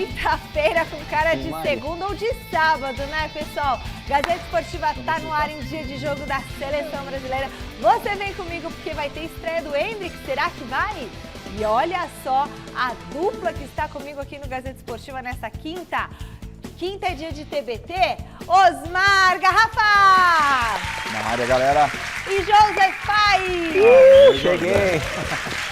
quinta-feira com cara de segunda ou de sábado, né, pessoal? Gazeta Esportiva tá no ar em dia de jogo da Seleção Brasileira. Você vem comigo porque vai ter estreia do Endrick, será que vai? E olha só a dupla que está comigo aqui no Gazeta Esportiva nessa quinta. Quinta é dia de TBT, Osmar Garrafa! Na área, galera. E Joseph Pai! Cheguei!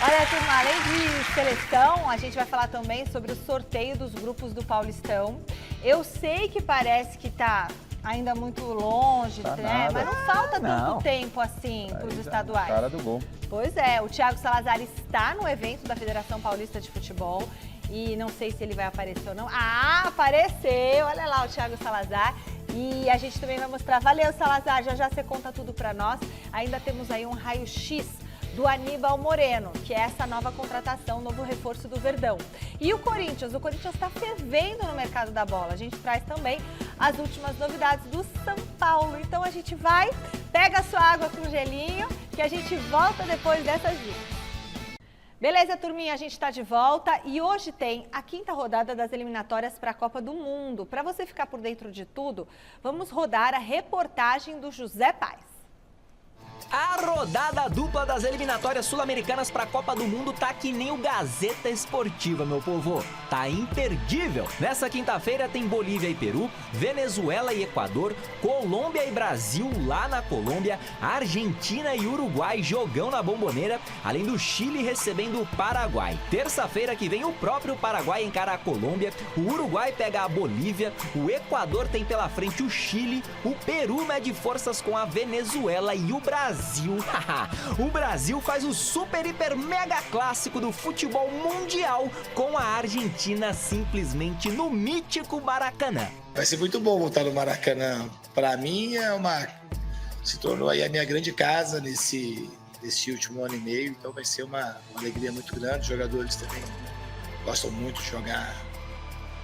Olha, turma, além de seleção, a gente vai falar também sobre o sorteio dos grupos do Paulistão. Eu sei que parece que tá ainda muito longe, né? Nada. Mas não falta tanto Não. tempo assim para os estaduais. Cara do gol. Pois é, o Thiago Salazar está no evento da Federação Paulista de Futebol e não sei se ele vai aparecer ou não. Ah, apareceu! Olha lá o Thiago Salazar. E a gente também vai mostrar. Valeu, Salazar, já você conta tudo para nós. Ainda temos aí um raio-x do Aníbal Moreno, que é essa nova contratação, novo reforço do Verdão. E o Corinthians está fervendo no mercado da bola. A gente traz também as últimas novidades do São Paulo. Então a gente vai, pega a sua água com gelinho, que a gente volta depois dessas dicas. Beleza, turminha, a gente está de volta e hoje tem a quinta rodada das eliminatórias para a Copa do Mundo. Para você ficar por dentro de tudo, vamos rodar a reportagem do José Paes. A rodada dupla das eliminatórias sul-americanas para a Copa do Mundo tá que nem o Gazeta Esportiva, meu povo. Tá imperdível. Nessa quinta-feira tem Bolívia e Peru, Venezuela e Equador, Colômbia e Brasil lá na Colômbia, Argentina e Uruguai jogão na Bomboneira, além do Chile recebendo o Paraguai. Terça-feira que vem o próprio Paraguai encara a Colômbia, o Uruguai pega a Bolívia, o Equador tem pela frente o Chile, o Peru mede forças com a Venezuela e o Brasil. O Brasil faz o super, hiper, mega clássico do futebol mundial com a Argentina simplesmente no mítico Maracanã. Vai ser muito bom voltar no Maracanã. Para mim se tornou aí a minha grande casa nesse último ano e meio, então vai ser uma alegria muito grande. Os jogadores também gostam muito de jogar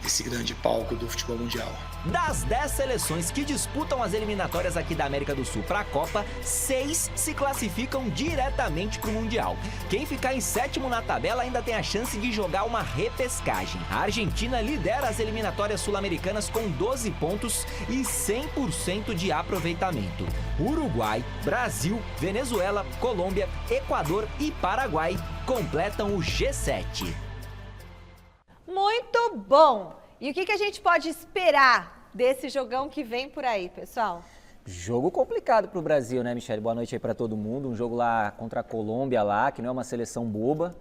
esse grande palco do futebol mundial. Das 10 seleções que disputam as eliminatórias aqui da América do Sul para a Copa, 6 se classificam diretamente para o Mundial. Quem ficar em sétimo na tabela ainda tem a chance de jogar uma repescagem. A Argentina lidera as eliminatórias sul-americanas com 12 pontos e 100% de aproveitamento. Uruguai, Brasil, Venezuela, Colômbia, Equador e Paraguai completam o G7. Muito bom! E o que a gente pode esperar desse jogão que vem por aí, pessoal? Jogo complicado para o Brasil, né, Michele? Boa noite aí para todo mundo. Um jogo lá contra a Colômbia lá, que não é uma seleção boba.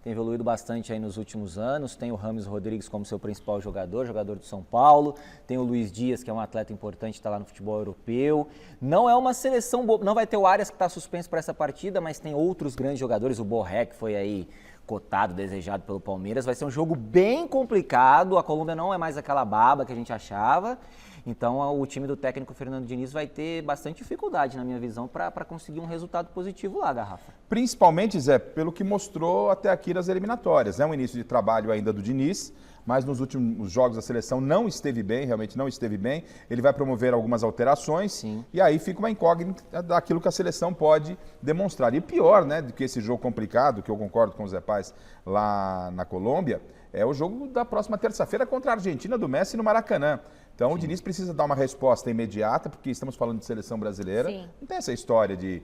Tem evoluído bastante aí nos últimos anos. Tem o Rames Rodrigues como seu principal jogador do São Paulo. Tem o Luiz Dias, que é um atleta importante, está lá no futebol europeu. Não é uma seleção boba. Não vai ter o Arias, que está suspenso para essa partida, mas tem outros grandes jogadores. O Borré, que foi aí cotado, desejado pelo Palmeiras. Vai ser um jogo bem complicado. A Colômbia não é mais aquela baba que a gente achava. Então o time do técnico Fernando Diniz vai ter bastante dificuldade, na minha visão, para conseguir um resultado positivo lá, Garrafa. Principalmente, Zé, pelo que mostrou até aqui nas eliminatórias. É um início de trabalho ainda do Diniz, mas nos últimos jogos da seleção não esteve bem, realmente não esteve bem. Ele vai promover algumas alterações. Sim. E aí fica uma incógnita daquilo que a seleção pode demonstrar. E pior, né, do que esse jogo complicado, que eu concordo com o Zé Paes lá na Colômbia, é o jogo da próxima terça-feira contra a Argentina do Messi no Maracanã. Então, sim, o Diniz precisa dar uma resposta imediata, porque estamos falando de seleção brasileira. Sim. Não tem essa história de,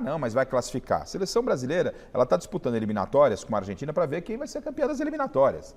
não, mas vai classificar. A seleção brasileira, ela está disputando eliminatórias com a Argentina para ver quem vai ser campeã das eliminatórias.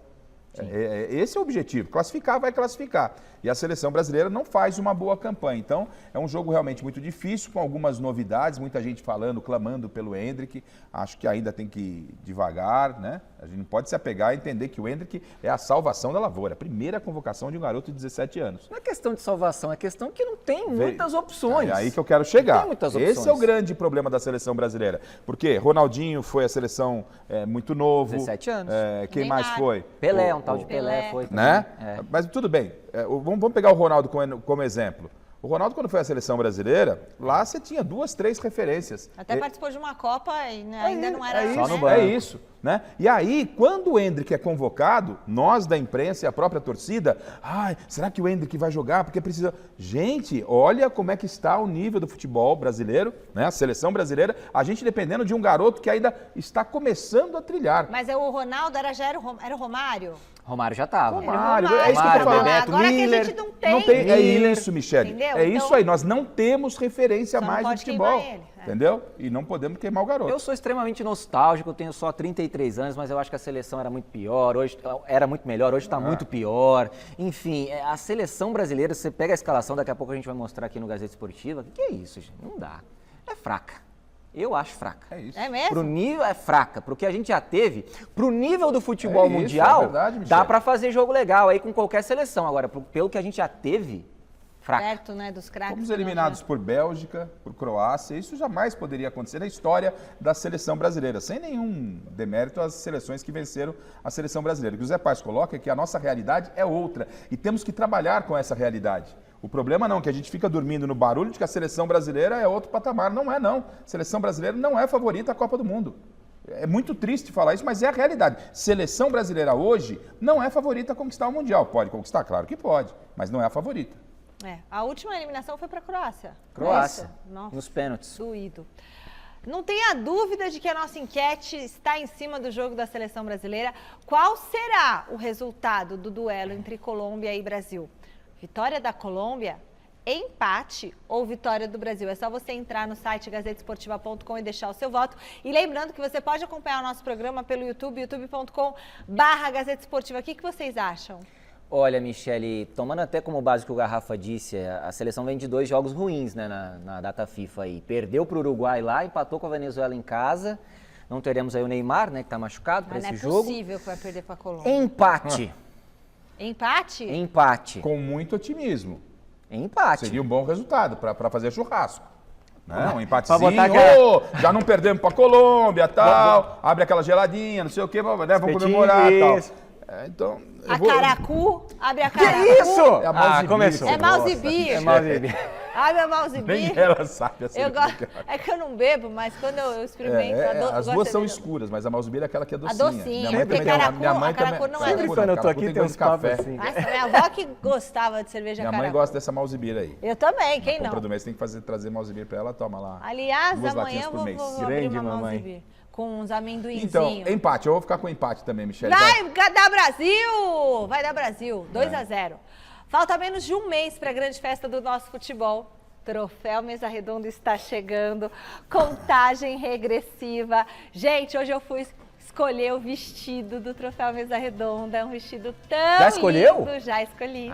Esse é o objetivo, classificar vai classificar. E a seleção brasileira não faz uma boa campanha. Então, é um jogo realmente muito difícil, com algumas novidades, muita gente falando, clamando pelo Endrick. Acho que ainda tem que ir devagar, né? A gente não pode se apegar e entender que o Endrick é a salvação da lavoura, a primeira convocação de um garoto de 17 anos. Não é questão de salvação, é questão que não tem muitas opções. É aí que eu quero chegar. Não tem muitas opções. Esse é o grande problema da seleção brasileira. Porque Ronaldinho foi a seleção muito novo. 17 anos. Quem mais foi? Pelé, um tal de Pelé foi. Né? Mas tudo bem. Vamos pegar o Ronaldo como exemplo. O Ronaldo, quando foi à seleção brasileira, lá você tinha 2, 3 referências. Até participou de uma Copa e ainda não era isso, só no banco. É isso. né? E aí, quando o Endrick é convocado, nós da imprensa e a própria torcida, será que o Endrick vai jogar? Porque precisa... Gente, olha como é que está o nível do futebol brasileiro, né? A seleção brasileira, a gente dependendo de um garoto que ainda está começando a trilhar. Mas o Ronaldo era o Romário? Romário já estava. Romário, é isso que eu tô falando. Bebeto, Agora Miller. que a gente não tem. É isso, Michele. Entendeu? É Então, isso aí, nós não temos referência só não mais no pode futebol. queimar ele, Entendeu? E não podemos queimar o garoto. Eu sou extremamente nostálgico, eu tenho só 33 anos, mas eu acho que a seleção era muito pior, hoje era muito melhor, hoje está muito pior. Enfim, a seleção brasileira, você pega a escalação, daqui a pouco a gente vai mostrar aqui no Gazeta Esportiva. O que é isso, gente? Não dá. É fraca. Eu acho fraca. É isso. É mesmo? Pro nível é fraca, porque a gente já teve, pro nível do futebol É isso, mundial, é verdade, Michele. dá pra fazer jogo legal aí com qualquer seleção. Agora, pelo que a gente já teve, fraca. Perto, né, dos craques. Fomos que não eliminados por Bélgica, por Croácia, isso jamais poderia acontecer na história da seleção brasileira, sem nenhum demérito às seleções que venceram a seleção brasileira. O que o Zé Paes coloca é que a nossa realidade é outra e temos que trabalhar com essa realidade. O problema não, que a gente fica dormindo no barulho de que a seleção brasileira é outro patamar. Não é, não. A seleção brasileira não é favorita à Copa do Mundo. É muito triste falar isso, mas é a realidade. Seleção brasileira hoje não é favorita a conquistar o Mundial. Pode conquistar? Claro que pode, mas não é a favorita. A última eliminação foi para a Croácia. Croácia, Nossa, nos pênaltis. doído. Não tenha dúvida de que a nossa enquete está em cima do jogo da seleção brasileira. Qual será o resultado do duelo entre Colômbia e Brasil? Vitória da Colômbia, empate ou vitória do Brasil? É só você entrar no site gazetesportiva.com e deixar o seu voto. E lembrando que você pode acompanhar o nosso programa pelo YouTube, youtube.com/Gazeta Esportiva. O que vocês acham? Olha, Michele, tomando até como base o que o Garrafa disse, a seleção vem de 2 jogos ruins, né, na data FIFA aí. Perdeu para o Uruguai lá, empatou com a Venezuela em casa. Não teremos aí o Neymar, né, que está machucado para esse jogo. Não é possível que vai perder para a Colômbia. Empate. Empate? Empate. Com muito otimismo. Empate. Seria um bom resultado para fazer churrasco. Né? Um empatezinho, botar já não perdemos para a Colômbia, tal, abre aquela geladinha, não sei o quê, né? Vamos comemorar, tal. Então, Caracu, abre a caracu. Que isso? É a Mouse começou. É mouse beer. É mouse beer. Abre a mouse Nem beer. ela sabe essa É que eu não bebo, mas quando eu experimento, as duas são escuras. escuras, mas a mouse beer é aquela que é docinha. A docinha, Minha mãe porque também a caracu não é Sempre doce. quando eu tô Caracu aqui tem gosto uns de papos café. assim. Nossa, minha avó que gostava de cerveja Minha caracu. mãe gosta dessa mouse beer aí. Eu também, quem Na compra não? do mês tem que trazer mouse beer pra ela, toma lá. Aliás, 2 amanhã latinhas eu por vou mês. abrir Grande uma mouse mamãe. beer com uns amendoinzinhos. Então, empate, eu vou ficar com empate também, Michele. Vai dar Brasil! Vai dar Brasil, 2-0. Falta menos de um mês para a grande festa do nosso futebol. Troféu Mesa Redonda está chegando, contagem regressiva. Gente, hoje eu fui escolher o vestido do Troféu Mesa Redonda, é um vestido tão Já escolheu? lindo. Já escolhi.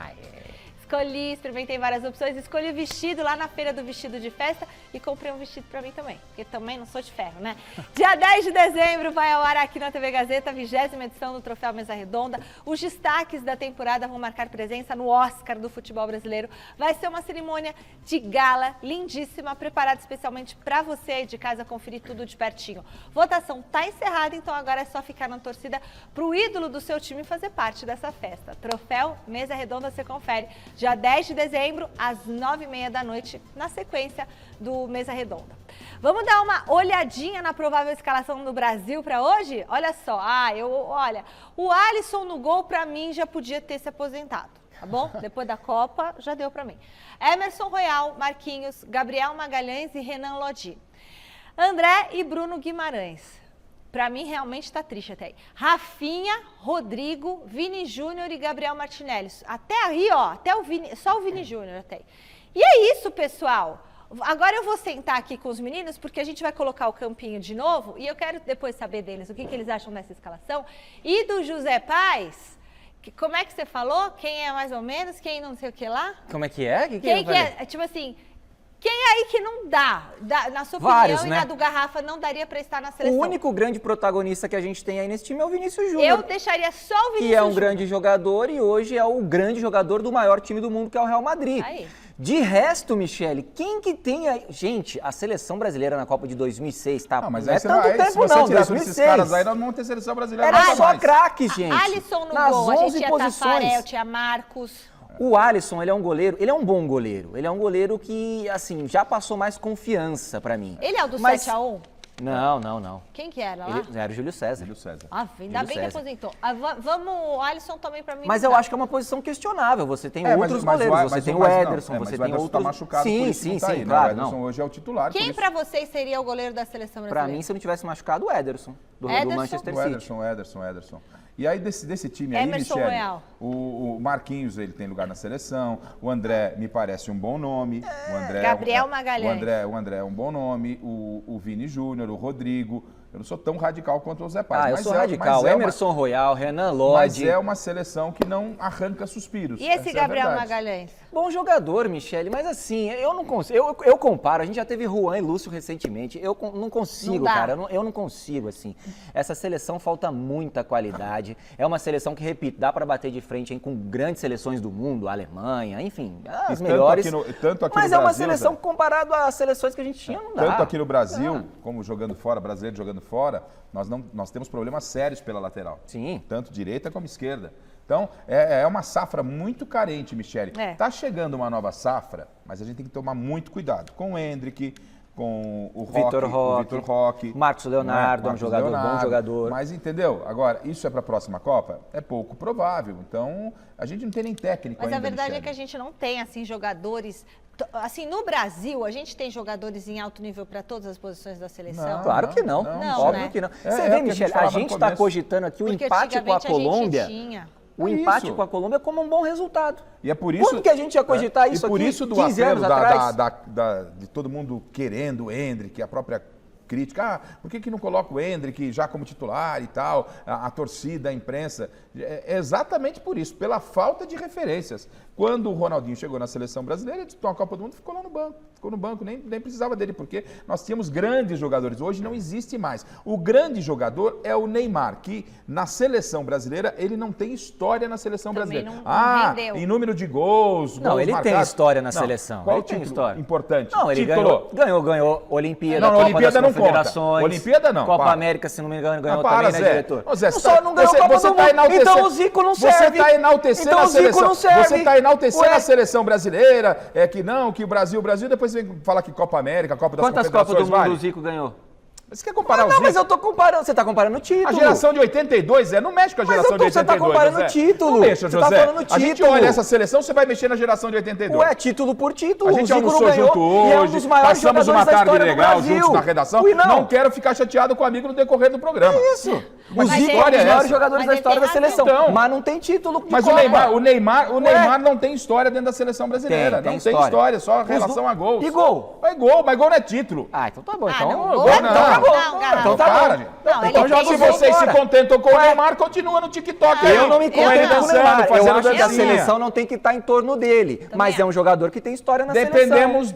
Escolhi, experimentei várias opções, escolhi o vestido lá na feira do vestido de festa e comprei um vestido pra mim também, porque também não sou de ferro, né? Dia 10 de dezembro vai ao ar aqui na TV Gazeta, a 20ª edição do Troféu Mesa Redonda. Os destaques da temporada vão marcar presença no Oscar do futebol brasileiro. Vai ser uma cerimônia de gala lindíssima, preparada especialmente pra você aí de casa conferir tudo de pertinho. Votação tá encerrada, então agora é só ficar na torcida pro ídolo do seu time fazer parte dessa festa. Troféu Mesa Redonda, você confere. Dia 10 de dezembro, às 9h30 da noite, na sequência do Mesa Redonda. Vamos dar uma olhadinha na provável escalação do Brasil para hoje? Olha só, olha, o Alisson no gol, para mim, já podia ter se aposentado, tá bom? Depois da Copa, já deu para mim. Emerson Royal, Marquinhos, Gabriel Magalhães e Renan Lodi. André e Bruno Guimarães. Pra mim, realmente tá triste até aí. Rafinha, Rodrigo, Vini Júnior e Gabriel Martinelli. Até aí, ó, só o Vini Júnior até aí. E é isso, pessoal. Agora eu vou sentar aqui com os meninos, porque a gente vai colocar o campinho de novo, e eu quero depois saber deles o que eles acham dessa escalação. E do José Paes, como é que você falou? Quem é mais ou menos, quem não sei o que lá? Como é que é? Quem que é? Tipo assim... Quem aí que não dá? Na sua Vários, opinião, né? E na do Garrafa, não daria para estar na O seleção? único grande protagonista que a gente tem aí nesse time é o Vinícius Júnior. Eu deixaria só o Vinícius Que é um Júnior. grande jogador e hoje é o grande jogador do maior time do mundo, que é o Real Madrid. Aí. De resto, Michele, quem que tem aí... Gente, a seleção brasileira na Copa de 2006, tá? Não, mas não aí é você tanto se tempo você não, tirar todos 2006. esses caras aí, nós não vamos ter seleção brasileira Era nunca só mais. craque, gente. Alisson no Nas gol, a 11 gente tinha posições. Tafarel, tinha Marcos. O Alisson, ele é um goleiro, ele é um bom goleiro. Ele é um goleiro que, assim, já passou mais confiança pra mim. Ele é o do Mas 7-1? Não. Quem que era lá? Ele era o Júlio César. Júlio César. Ainda bem que aposentou. Vamos, o Alisson também pra mim. Mas eu acho que é uma posição questionável. Você tem outros goleiros, você tem o Ederson, você tem outros... Tá machucado, sim, Claro, claro. o Ederson hoje é o titular. Quem pra vocês seria o goleiro da seleção brasileira? Pra mim, se não tivesse machucado, o Ederson, do Manchester City. Ederson. E aí, desse time aí, Emerson Michele, Royal. o Marquinhos, ele tem lugar na seleção, o André me parece um bom nome. O André, Gabriel Magalhães. O André é um bom nome, o Vini Júnior, o Rodrigo. Eu não sou tão radical quanto o Zé Paz. Eu sou radical. Emerson Royal, Renan Lodge. Mas é uma seleção que não arranca suspiros. E esse Gabriel Magalhães? Bom jogador, Michele, mas assim, eu não consigo. Eu comparo, a gente já teve Juan e Lúcio recentemente. Eu não consigo, cara. Eu não consigo, assim. Essa seleção falta muita qualidade. É uma seleção que, repito, dá pra bater de frente hein, com grandes seleções do mundo, a Alemanha, enfim, as melhores. Mas é uma seleção que, comparado às seleções que a gente tinha, não dá. Tanto aqui no Brasil, como jogando fora, brasileiro jogando fora, nós temos problemas sérios pela lateral. Sim. Tanto direita como esquerda. Então, é uma safra muito carente, Michele. Tá chegando uma nova safra, mas a gente tem que tomar muito cuidado com o Hendrick, com o Vitor Roque. Marcos Leonardo, bom jogador. Mas entendeu? Agora, isso é para a próxima Copa? É pouco provável. Então, a gente não tem nem técnico ainda, Mas a verdade Michele. é que a gente não tem, assim, jogadores... Assim, no Brasil, a gente tem jogadores em alto nível para todas as posições da seleção? Claro que não. Óbvio que não. Você vê, Michele, a gente está cogitando aqui o empate com a Colômbia. O empate com a Colômbia como um bom resultado. E é por isso, quando que a gente ia cogitar isso aqui? E por isso do 15 anos apelo de todo mundo querendo o Hendrick, a própria crítica, por que não coloca o Hendrick já como titular e tal, a torcida, a imprensa, é exatamente por isso, pela falta de referências. Quando o Ronaldinho chegou na seleção brasileira, ele disputou a Copa do Mundo, ficou no banco, nem precisava dele, porque nós tínhamos grandes jogadores, hoje não existe mais. O grande jogador é o Neymar, que na seleção brasileira, ele não tem história na seleção Também brasileira. não rendeu. Em número de gols, Não, gols ele marcados. tem história na seleção. Qual ele tem título história importante? Não, ele ganhou Olimpíada, Não, Copa Olimpíada das não Confederações. Olimpíada não. Copa para. América, se não me engano, ganhou Para, também, Zé. né, diretor? Ô, Zé, Só não ganhou Copa do Mundo. Então o Zico não serve. Você está enaltecendo então a o Zico seleção. não serve. Você está enaltecendo a seleção brasileira, que o Brasil, depois vem falar que Copa América, Copa das Quantas Confederações Copas do Mundo vale. o Zico ganhou? Você quer comparar o Zico? Mas eu tô comparando. Você tá comparando o título. A geração de 82, Zé. Não mexe com a geração de 82, você tá comparando Zé. o título. Não mexa, Você José. tá falando o A gente título. olha essa seleção, você vai mexer na geração de 82. Ué, título por título. A gente o Zico almoçou não ganhou, junto hoje, e é um dos maiores passamos uma jogadores da tarde história do legal Brasil. juntos na redação. Ui, não quero ficar chateado com o amigo no decorrer do programa. É isso. O Mas Zico é é um dos essa. maiores jogadores Mas da ele história da tem razão. seleção. Então, mas não tem título de Mas Copa. o Neymar não tem história dentro da seleção brasileira. Tem não tem história, só relação a gols. E gol? É gol, mas gol não é título. Ah, então tá bom. Ah, Então, não, gol, gol então não. tá bom. Não, Garrafa. Então tá para, bom. gente. Não, ele Então tem joga Se o gol vocês se fora. contentam com o Ué. Neymar, continua no TikTok. Eu não me contento com o Neymar. Eu fazendo acho que a dancinha. seleção não tem que estar em torno dele. Mas é um jogador que tem história na seleção.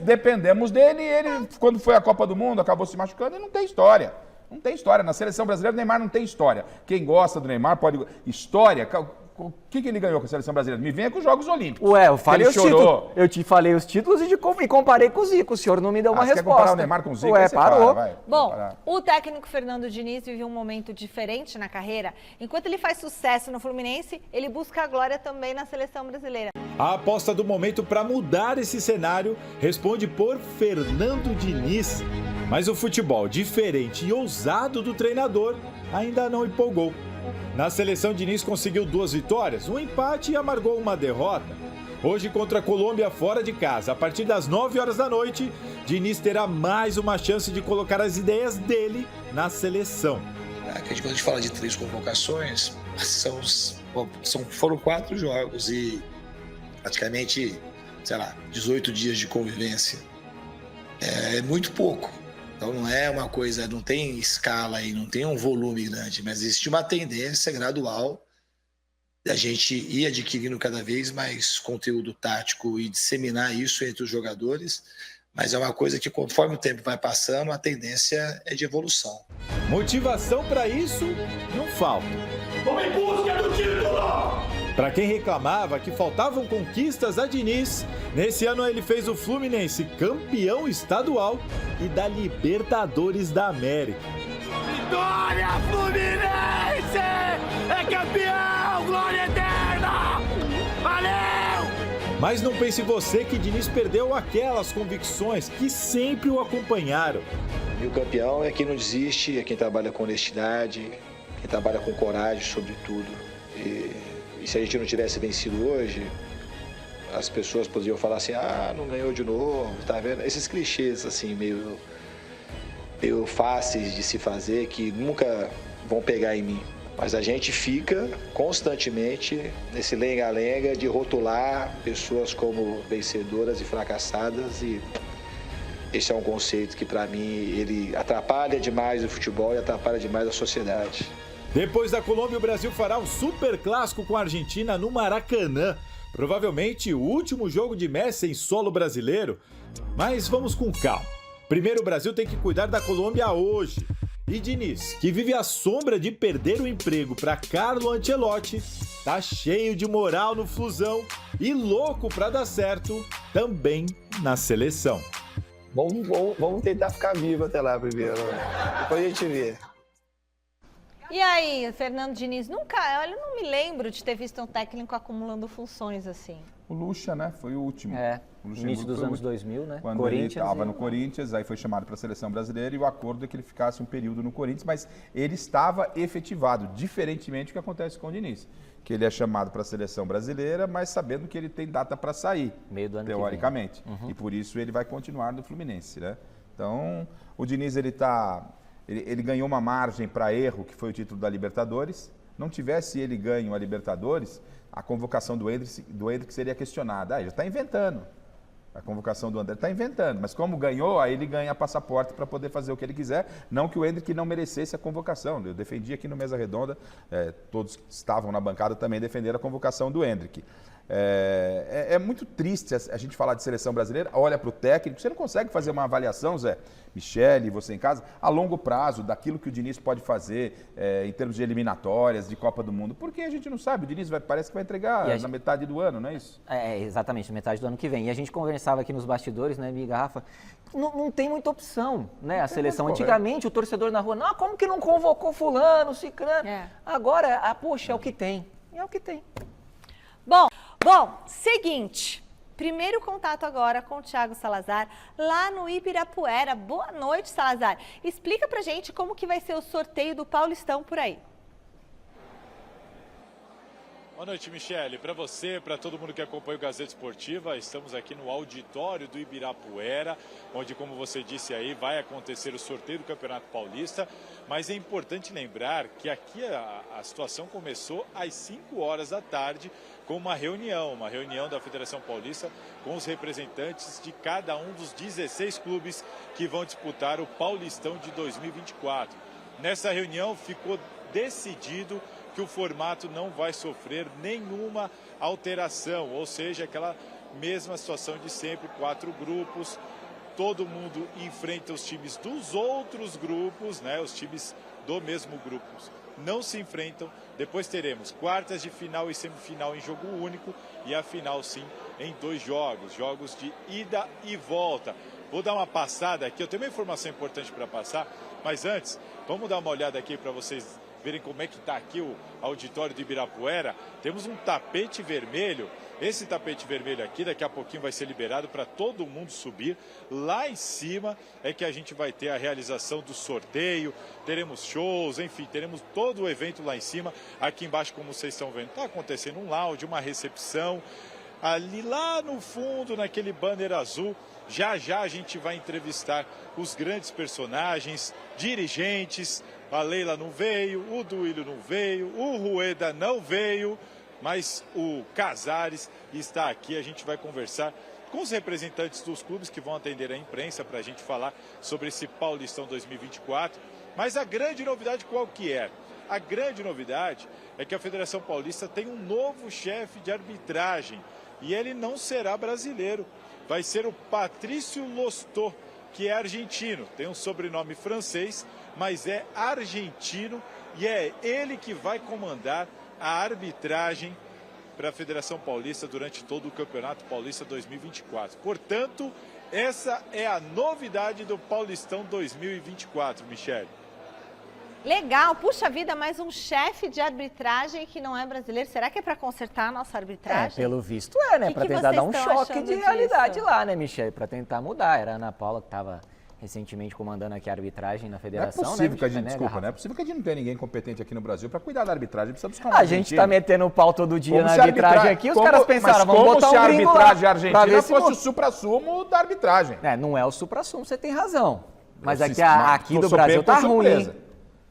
Dependemos dele. Ele, quando foi à Copa do Mundo, acabou se machucando e não tem história. Não tem história. Na seleção brasileira, o Neymar não tem história. Quem gosta do Neymar pode... História... O que ele ganhou com a seleção brasileira? Me venha com os Jogos Olímpicos. Ué, eu falei os títulos. chorou. Eu te falei os títulos e comparei com o Zico. O senhor não me deu uma Você resposta. quer comparar o Neymar com o Zico? Ué, Aí você parou. vai Bom, comparar. o técnico Fernando Diniz vive um momento diferente na carreira. Enquanto ele faz sucesso no Fluminense, ele busca a glória também na seleção brasileira. A aposta do momento para mudar esse cenário responde por Fernando Diniz. Mas o futebol diferente e ousado do treinador ainda não empolgou. Na seleção, Diniz conseguiu 2 vitórias, um empate e amargou uma derrota. Hoje, contra a Colômbia fora de casa, a partir das 9 horas da noite, Diniz terá mais uma chance de colocar as ideias dele na seleção. Quando a gente fala de 3 convocações, foram 4 jogos e praticamente, 18 dias de convivência. É muito pouco. Então não é uma coisa, não tem escala aí, não tem um volume grande, mas existe uma tendência gradual da gente ir adquirindo cada vez mais conteúdo tático e disseminar isso entre os jogadores, mas é uma coisa que conforme o tempo vai passando, a tendência é de evolução. Motivação para isso não falta. Vamos em busca do título! Para quem reclamava que faltavam conquistas a Diniz, nesse ano ele fez o Fluminense campeão estadual e da Libertadores da América. Vitória Fluminense! É campeão! Glória eterna! Valeu! Mas não pense você que Diniz perdeu aquelas convicções que sempre o acompanharam. E o campeão é quem não desiste, é quem trabalha com honestidade, quem trabalha com coragem, sobretudo. E se a gente não tivesse vencido hoje, as pessoas poderiam falar assim, não ganhou de novo, tá vendo? Esses clichês, assim, meio fáceis de se fazer, que nunca vão pegar em mim. Mas a gente fica constantemente nesse lenga-lenga de rotular pessoas como vencedoras e fracassadas, e esse é um conceito que, para mim, ele atrapalha demais o futebol e atrapalha demais a sociedade. Depois da Colômbia, o Brasil fará o super clássico com a Argentina no Maracanã. Provavelmente o último jogo de Messi em solo brasileiro. Mas vamos com calma. Primeiro, o Brasil tem que cuidar da Colômbia hoje. E Diniz, que vive à sombra de perder o emprego para Carlo Ancelotti, tá cheio de moral no Flusão e louco para dar certo também na seleção. Vamos tentar ficar vivo até lá primeiro, né? Depois a gente vê. E aí, Fernando Diniz, olha, eu não me lembro de ter visto um técnico acumulando funções assim. O Lucha, né? Foi o último. O início dos anos 2000, né? Quando ele estava no Corinthians, aí foi chamado para a seleção brasileira e o acordo é que ele ficasse um período no Corinthians, mas ele estava efetivado, diferentemente do que acontece com o Diniz, que ele é chamado para a seleção brasileira, mas sabendo que ele tem data para sair, meio do ano teoricamente. E por isso ele vai continuar no Fluminense, né? Então, o Diniz, ele ganhou uma margem para erro, que foi o título da Libertadores. Não tivesse ele ganho a Libertadores, a convocação do Endrick seria questionada. Ele está inventando. A convocação do André está inventando. Mas como ganhou, aí ele ganha passaporte para poder fazer o que ele quiser. Não que o Endrick não merecesse a convocação. Eu defendi aqui no Mesa Redonda, todos que estavam na bancada também defenderam a convocação do Endrick. É muito triste a gente falar de seleção brasileira, olha para o técnico, você não consegue fazer uma avaliação, Zé, Michele, você em casa, a longo prazo, daquilo que o Diniz pode fazer em termos de eliminatórias, de Copa do Mundo, porque a gente não sabe, o Diniz parece que vai entregar na metade do ano, não é isso? Exatamente, metade do ano que vem. E a gente conversava aqui nos bastidores, né, Miga, Rafa, não tem muita opção, né, a seleção. Antigamente, o torcedor na rua, não, como que não convocou fulano, ciclano? Agora, poxa, é o que tem, é o que tem. Bom, seguinte, primeiro contato agora com o Thiago Salazar, lá no Ibirapuera. Boa noite, Salazar. Explica pra gente como que vai ser o sorteio do Paulistão por aí. Boa noite, Michele. Para você, para todo mundo que acompanha o Gazeta Esportiva, estamos aqui no auditório do Ibirapuera, onde, como você disse aí, vai acontecer o sorteio do Campeonato Paulista. Mas é importante lembrar que aqui a situação começou às 5 horas da tarde com uma reunião da Federação Paulista com os representantes de cada um dos 16 clubes que vão disputar o Paulistão de 2024. Nessa reunião ficou decidido que o formato não vai sofrer nenhuma alteração, ou seja, aquela mesma situação de sempre, 4 grupos, todo mundo enfrenta os times dos outros grupos, né? Os times do mesmo grupo não se enfrentam, depois teremos quartas de final e semifinal em jogo único e a final sim em 2 jogos de ida e volta. Vou dar uma passada aqui, eu tenho uma informação importante para passar, mas antes, vamos dar uma olhada aqui para vocês verem como é que está aqui o auditório do Ibirapuera. Temos um tapete vermelho. Esse tapete vermelho aqui, daqui a pouquinho vai ser liberado para todo mundo subir. Lá em cima é que a gente vai ter a realização do sorteio, teremos shows, enfim, teremos todo o evento lá em cima. Aqui embaixo, como vocês estão vendo, está acontecendo um lounge, uma recepção. Ali lá no fundo, naquele banner azul, já a gente vai entrevistar os grandes personagens, dirigentes. A Leila não veio, o Duílio não veio, o Rueda não veio, mas o Casares está aqui. A gente vai conversar com os representantes dos clubes que vão atender a imprensa para a gente falar sobre esse Paulistão 2024. Mas a grande novidade qual que é? A grande novidade é que a Federação Paulista tem um novo chefe de arbitragem e ele não será brasileiro. Vai ser o Patrício Lostot, que é argentino, tem um sobrenome francês, mas é argentino e é ele que vai comandar a arbitragem para a Federação Paulista durante todo o Campeonato Paulista 2024. Portanto, essa é a novidade do Paulistão 2024, Michele. Legal, puxa vida, mais um chefe de arbitragem que não é brasileiro. Será que é para consertar a nossa arbitragem? Pelo visto né? Para tentar dar um choque de realidade lá, né, Michele? Para tentar mudar. Era a Ana Paula que estava recentemente comandando aqui a arbitragem na Não é federação. possível né, que a gente, né, desculpa, Garrafa? não é possível que a gente não tenha ninguém competente aqui no Brasil para cuidar da arbitragem. Precisa buscar um A gente tá metendo o pau todo dia Como na se a arbitragem aqui, os caras pensaram, vamos botar se a um gringo lá arbitragem pra argentina ver se fosse o supra-sumo da arbitragem. Não é o supra-sumo, você tem razão. Mas Eu aqui, se- aqui tô do Brasil pego tá por ruim. surpresa.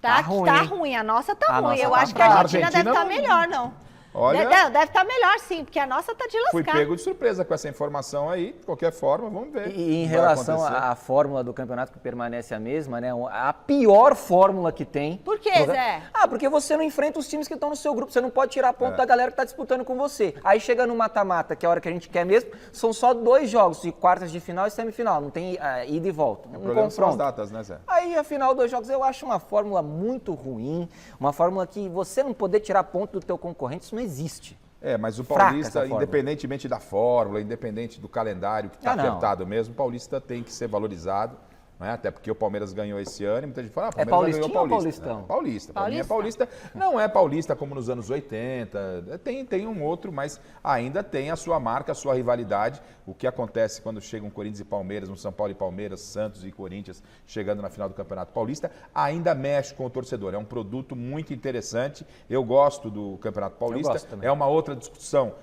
Tá ruim. ruim, a nossa tá A ruim. nossa Eu tá acho que a ruim. Argentina, A Argentina deve estar não- melhor, não. Olha, Deve estar melhor, sim, porque a nossa tá de fui lascar. pego de surpresa com essa informação aí. De qualquer forma, vamos ver. E em o que vai relação acontecer. à fórmula do campeonato, que permanece a mesma, né? A pior fórmula que tem. Por quê, Zé? Porque você não enfrenta os times que estão no seu grupo. Você não pode tirar ponto da galera que está disputando com você. Aí chega no mata-mata, que é a hora que a gente quer mesmo, são só 2 jogos, de quartas de final e semifinal. Não tem ida e volta. O problema são as datas, né, Zé? Aí, afinal, 2 jogos, eu acho uma fórmula muito ruim, uma fórmula que você não poder tirar ponto do teu concorrente, isso não existe. Mas o Fraca Paulista, essa fórmula. independentemente da fórmula, independente do calendário que está não. apertado mesmo, o Paulista tem que ser valorizado. Não é? Até porque o Palmeiras ganhou esse ano e muita gente fala, É Palmeiras já ganhou paulistinha o ou Paulista. paulistão? Paulista. Pra mim é Paulista. Não é Paulista como nos anos 80, tem um outro, mas ainda tem a sua marca, a sua rivalidade. O que acontece quando chegam Corinthians e Palmeiras, no São Paulo e Palmeiras, Santos e Corinthians chegando na final do Campeonato Paulista, ainda mexe com o torcedor. É um produto muito interessante. Eu gosto do Campeonato Paulista. gosto também. É uma outra discussão,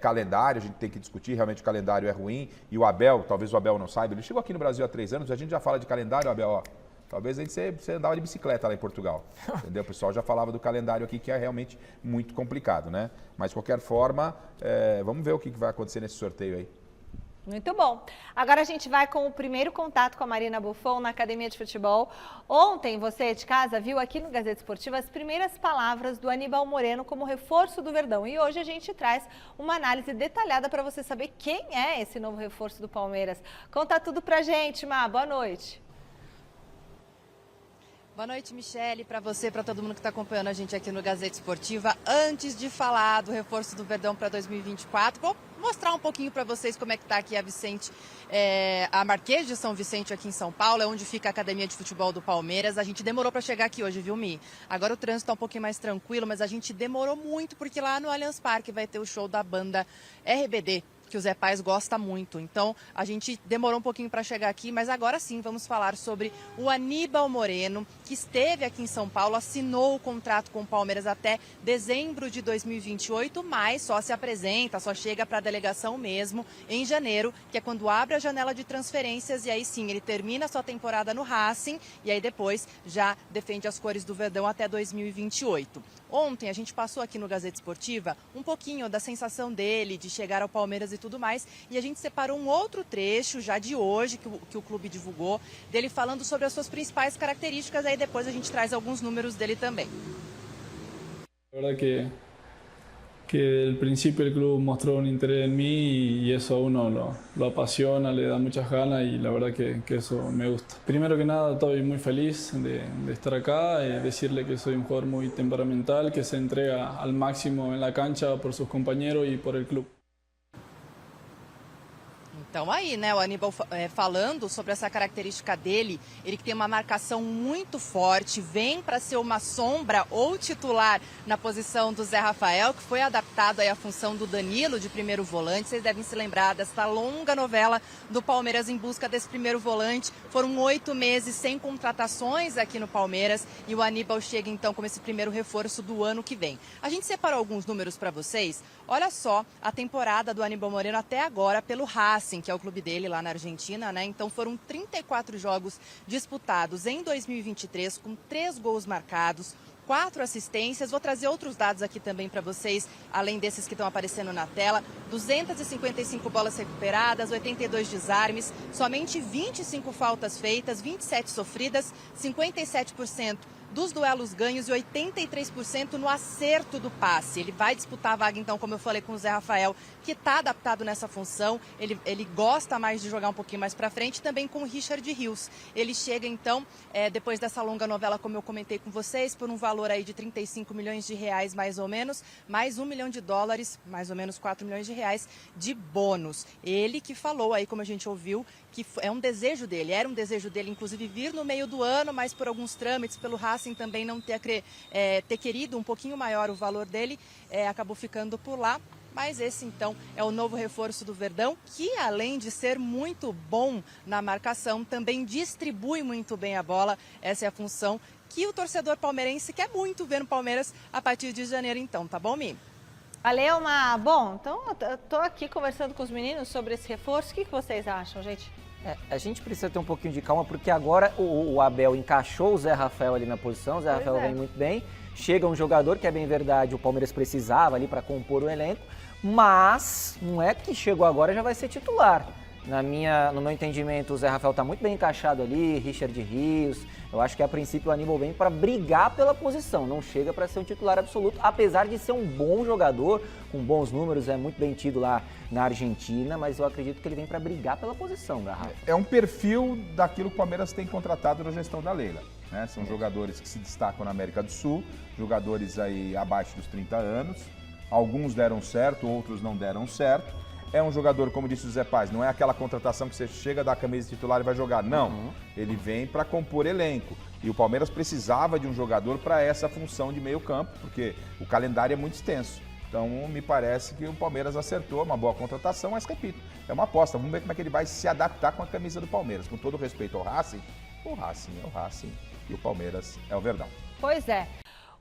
calendário, a gente tem que discutir, realmente o calendário é ruim. E o Abel, talvez o Abel não saiba, ele chegou aqui no Brasil há 3 anos, a gente já fala de calendário, Abel, ó. Talvez você andava de bicicleta lá em Portugal, entendeu? O pessoal já falava do calendário aqui, que é realmente muito complicado, né? Mas, de qualquer forma, vamos ver o que vai acontecer nesse sorteio aí. Muito bom. Agora a gente vai com o primeiro contato com a Marina Buffon na Academia de Futebol. Ontem, você de casa viu aqui no Gazeta Esportiva as primeiras palavras do Aníbal Moreno como reforço do Verdão. E hoje a gente traz uma análise detalhada para você saber quem é esse novo reforço do Palmeiras. Conta tudo pra gente, Má. Boa noite. Boa noite, Michele, para você, para todo mundo que está acompanhando a gente aqui no Gazeta Esportiva. Antes de falar do reforço do Verdão para 2024, vou mostrar um pouquinho para vocês como é que está aqui a Marquês de São Vicente aqui em São Paulo, é onde fica a Academia de Futebol do Palmeiras. A gente demorou para chegar aqui hoje, viu, Mi? Agora o trânsito está um pouquinho mais tranquilo, mas a gente demorou muito porque lá no Allianz Parque vai ter o show da banda RBD, que o Zé Paz gosta muito. Então, a gente demorou um pouquinho para chegar aqui, mas agora sim vamos falar sobre o Aníbal Moreno, que esteve aqui em São Paulo, assinou o contrato com o Palmeiras até dezembro de 2028, mas só se apresenta, só chega para a delegação mesmo em janeiro, que é quando abre a janela de transferências, e aí sim, ele termina a sua temporada no Racing, e aí depois já defende as cores do Verdão até 2028. Ontem a gente passou aqui no Gazeta Esportiva um pouquinho da sensação dele de chegar ao Palmeiras e tudo mais, e a gente separou um outro trecho já de hoje que o clube divulgou, dele falando sobre as suas principais características, aí depois a gente traz alguns números dele também. La verdad que desde el principio el club mostró un interés en mí y eso a uno lo apasiona, le da muchas ganas y la verdad que eso me gusta. Primero que nada estoy muy feliz de estar acá, decirle que soy un jugador muy temperamental, que se entrega al máximo en la cancha por sus compañeros y por el club. Então aí, né, o Aníbal falando sobre essa característica dele, ele que tem uma marcação muito forte, vem para ser uma sombra ou titular na posição do Zé Rafael, que foi adaptado aí à função do Danilo de primeiro volante. Vocês devem se lembrar dessa longa novela do Palmeiras em busca desse primeiro volante. Foram 8 meses sem contratações aqui no Palmeiras e o Aníbal chega então como esse primeiro reforço do ano que vem. A gente separou alguns números para vocês. Olha só a temporada do Aníbal Moreno até agora pelo Racing, que é o clube dele lá na Argentina, né? Então foram 34 jogos disputados em 2023, com 3 gols marcados, 4 assistências. Vou trazer outros dados aqui também para vocês, além desses que estão aparecendo na tela. 255 bolas recuperadas, 82 desarmes, somente 25 faltas feitas, 27 sofridas, 57% dos duelos ganhos e 83% no acerto do passe. Ele vai disputar a vaga, então, como eu falei com o Zé Rafael, que está adaptado nessa função. Ele gosta mais de jogar um pouquinho mais para frente, também com o Richard Rios. Ele chega, então, depois dessa longa novela, como eu comentei com vocês, por um valor aí de 35 milhões de reais, mais ou menos, mais $1 milhão, mais ou menos 4 milhões de reais de bônus. Ele que falou aí, como a gente ouviu, que é um desejo dele, era um desejo dele, inclusive, vir no meio do ano, mas por alguns trâmites, pelo Racing também não ter querido um pouquinho maior o valor dele, acabou ficando por lá. Mas esse, então, é o novo reforço do Verdão, que além de ser muito bom na marcação, também distribui muito bem a bola. Essa é a função que o torcedor palmeirense quer muito ver no Palmeiras a partir de janeiro, então, tá bom, Mi? Valeu, bom, então eu tô aqui conversando com os meninos sobre esse reforço. O que vocês acham, gente? A gente precisa ter um pouquinho de calma, porque agora o Abel encaixou o Zé Rafael ali na posição, o Zé Rafael vem muito bem, chega um jogador que é bem verdade, o Palmeiras precisava ali para compor o elenco, mas não é que chegou agora e já vai ser titular. No meu entendimento, o Zé Rafael está muito bem encaixado ali, Richard Rios. Eu acho que a princípio o Aníbal vem para brigar pela posição, não chega para ser um titular absoluto, apesar de ser um bom jogador, com bons números, é muito bem tido lá na Argentina, mas eu acredito que ele vem para brigar pela posição, Rafa. É um perfil daquilo que o Palmeiras tem contratado na gestão da Leila. Né? São jogadores que se destacam na América do Sul, jogadores aí abaixo dos 30 anos. Alguns deram certo, outros não deram certo. É um jogador, como disse o Zé Paz, não é aquela contratação que você chega, dá a camisa titular e vai jogar. Não, ele vem para compor elenco. E o Palmeiras precisava de um jogador para essa função de meio campo, porque o calendário é muito extenso. Então, me parece que o Palmeiras acertou, uma boa contratação, mas repito, é uma aposta. Vamos ver como é que ele vai se adaptar com a camisa do Palmeiras. Com todo respeito ao Racing, o Racing é o Racing e o Palmeiras é o Verdão. Pois é.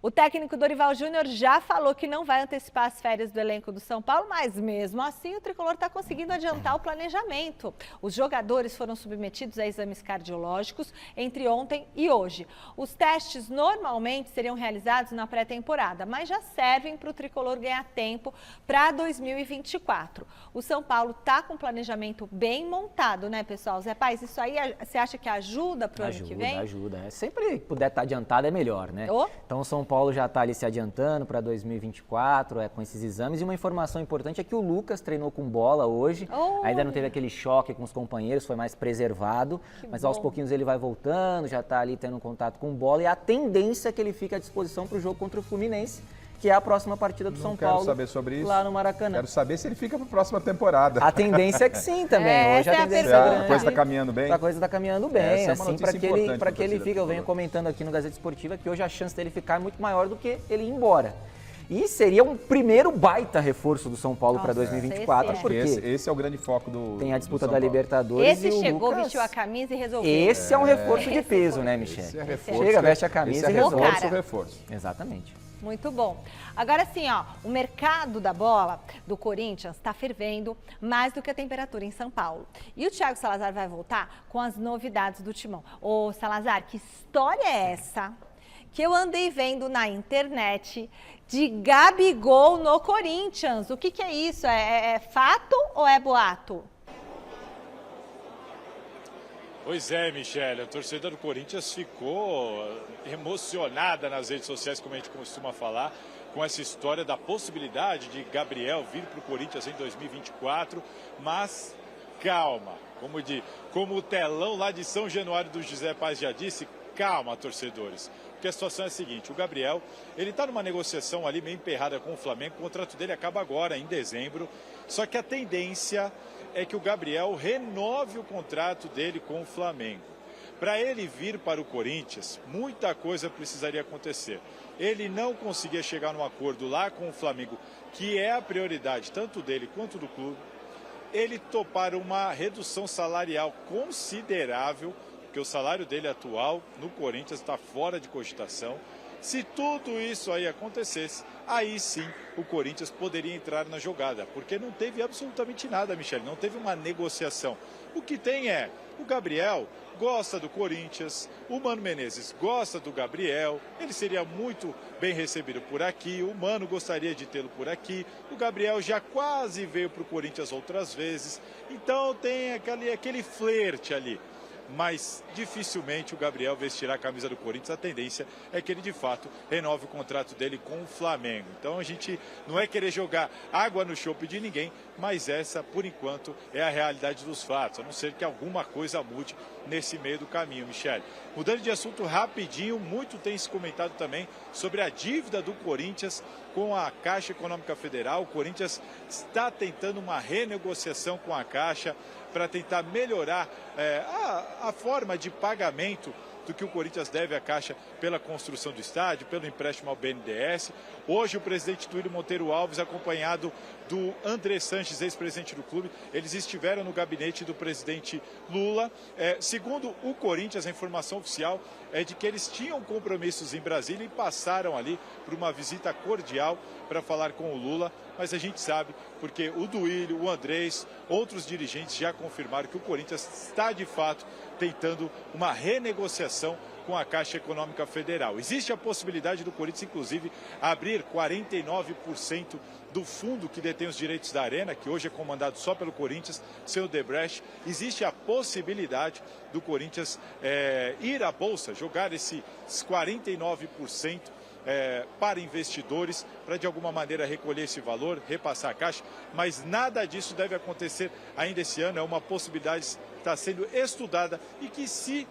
O técnico Dorival Júnior já falou que não vai antecipar as férias do elenco do São Paulo, mas mesmo assim o tricolor está conseguindo adiantar o planejamento. Os jogadores foram submetidos a exames cardiológicos entre ontem e hoje. Os testes normalmente seriam realizados na pré-temporada, mas já servem para o tricolor ganhar tempo para 2024. O São Paulo está com um planejamento bem montado, né, pessoal? Zé Paz, isso aí você acha que ajuda para o ano que vem? Ajuda. Sempre puder estar adiantado é melhor, né? Então o São Paulo já está ali se adiantando para 2024, com esses exames. E uma informação importante é que o Lucas treinou com bola hoje. Ainda não teve aquele choque com os companheiros, foi mais preservado. Mas aos pouquinhos ele vai voltando, já está ali tendo contato com bola. E a tendência é que ele fique à disposição para o jogo contra o Fluminense, que é a próxima partida do São Paulo. Quero saber sobre isso. Lá no Maracanã. Quero saber se ele fica para a próxima temporada. A tendência é que sim também. Hoje a tendência é grande. A coisa está caminhando bem? A coisa está caminhando bem, assim, para que ele fique. Eu venho tricolor. Comentando aqui no Gazeta Esportiva que hoje a chance dele ficar é muito maior do que ele ir embora. E seria um primeiro baita reforço do São Paulo para 2024, porque esse é o grande foco do tem a disputa da Paulo. Libertadores. Esse e chegou, Lucas, vestiu a camisa e resolveu. Esse é um reforço de peso, né, Michele? Esse é reforço. Chega, veste a camisa e resolve. Reforço, reforço. Exatamente. Muito bom. Agora sim, o mercado da bola do Corinthians está fervendo mais do que a temperatura em São Paulo. E o Thiago Salazar vai voltar com as novidades do Timão. Ô, Salazar, que história é essa que eu andei vendo na internet de Gabigol no Corinthians? O que é isso? É fato ou é boato? Pois é, Michele, a torcida do Corinthians ficou emocionada nas redes sociais, como a gente costuma falar, com essa história da possibilidade de Gabriel vir para o Corinthians em 2024, mas calma, como o telão lá de São Januário do José Paz já disse, calma, torcedores. Porque a situação é a seguinte, o Gabriel, ele está numa negociação ali meio emperrada com o Flamengo, o contrato dele acaba agora, em dezembro, só que a tendência é que o Gabriel renove o contrato dele com o Flamengo. Para ele vir para o Corinthians, muita coisa precisaria acontecer. Ele não conseguia chegar num acordo lá com o Flamengo, que é a prioridade tanto dele quanto do clube. Ele topar uma redução salarial considerável, porque o salário dele atual no Corinthians está fora de cogitação. Se tudo isso aí acontecesse, aí sim o Corinthians poderia entrar na jogada, porque não teve absolutamente nada, Michele, não teve uma negociação. O que tem é, o Gabriel gosta do Corinthians, o Mano Menezes gosta do Gabriel, ele seria muito bem recebido por aqui, o Mano gostaria de tê-lo por aqui, o Gabriel já quase veio para o Corinthians outras vezes, então tem aquele flerte ali. Mas dificilmente o Gabriel vestirá a camisa do Corinthians. A tendência é que ele de fato renove o contrato dele com o Flamengo. Então a gente não é querer jogar água no chope de ninguém, mas essa por enquanto é a realidade dos fatos, a não ser que alguma coisa mude nesse meio do caminho, Michele. Mudando de assunto rapidinho, muito tem se comentado também sobre a dívida do Corinthians com a Caixa Econômica Federal. O Corinthians está tentando uma renegociação com a Caixa para tentar melhorar a forma de pagamento do que o Corinthians deve à Caixa pela construção do estádio, pelo empréstimo ao BNDES. Hoje o presidente Duílio Monteiro Alves, acompanhado do André Sanches, ex-presidente do clube, eles estiveram no gabinete do presidente Lula. Segundo o Corinthians, a informação oficial é de que eles tinham compromissos em Brasília e passaram ali por uma visita cordial para falar com o Lula, mas a gente sabe, porque o Duílio, o Andrés, outros dirigentes já confirmaram que o Corinthians está de fato tentando uma renegociação com a Caixa Econômica Federal. Existe a possibilidade do Corinthians, inclusive, abrir 49% do fundo que detém os direitos da Arena, que hoje é comandado só pelo Corinthians, sem o Debrecht. Existe a possibilidade do Corinthians ir à Bolsa, jogar esses 49% para investidores, para de alguma maneira recolher esse valor, repassar a Caixa, mas nada disso deve acontecer ainda esse ano. É uma possibilidade que está sendo estudada e que, se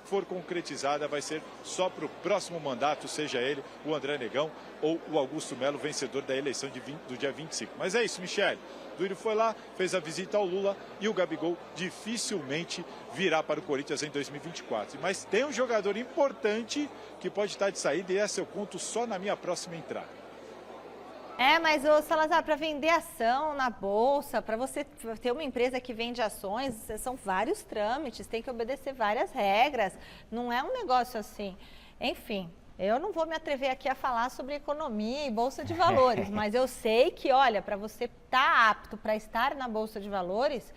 for concretizada, vai ser só para o próximo mandato, seja ele o André Negão ou o Augusto Melo, vencedor da eleição do dia 25. Mas é isso, Michele. Duílio foi lá, fez a visita ao Lula e o Gabigol dificilmente virá para o Corinthians em 2024. Mas tem um jogador importante que pode estar de saída e esse eu conto só na minha próxima entrada. Mas, ô Salazar, para vender ação na Bolsa, para você ter uma empresa que vende ações, são vários trâmites, tem que obedecer várias regras, não é um negócio assim. Enfim, eu não vou me atrever aqui a falar sobre economia e Bolsa de Valores, mas eu sei que, olha, para você estar apto para estar na Bolsa de Valores,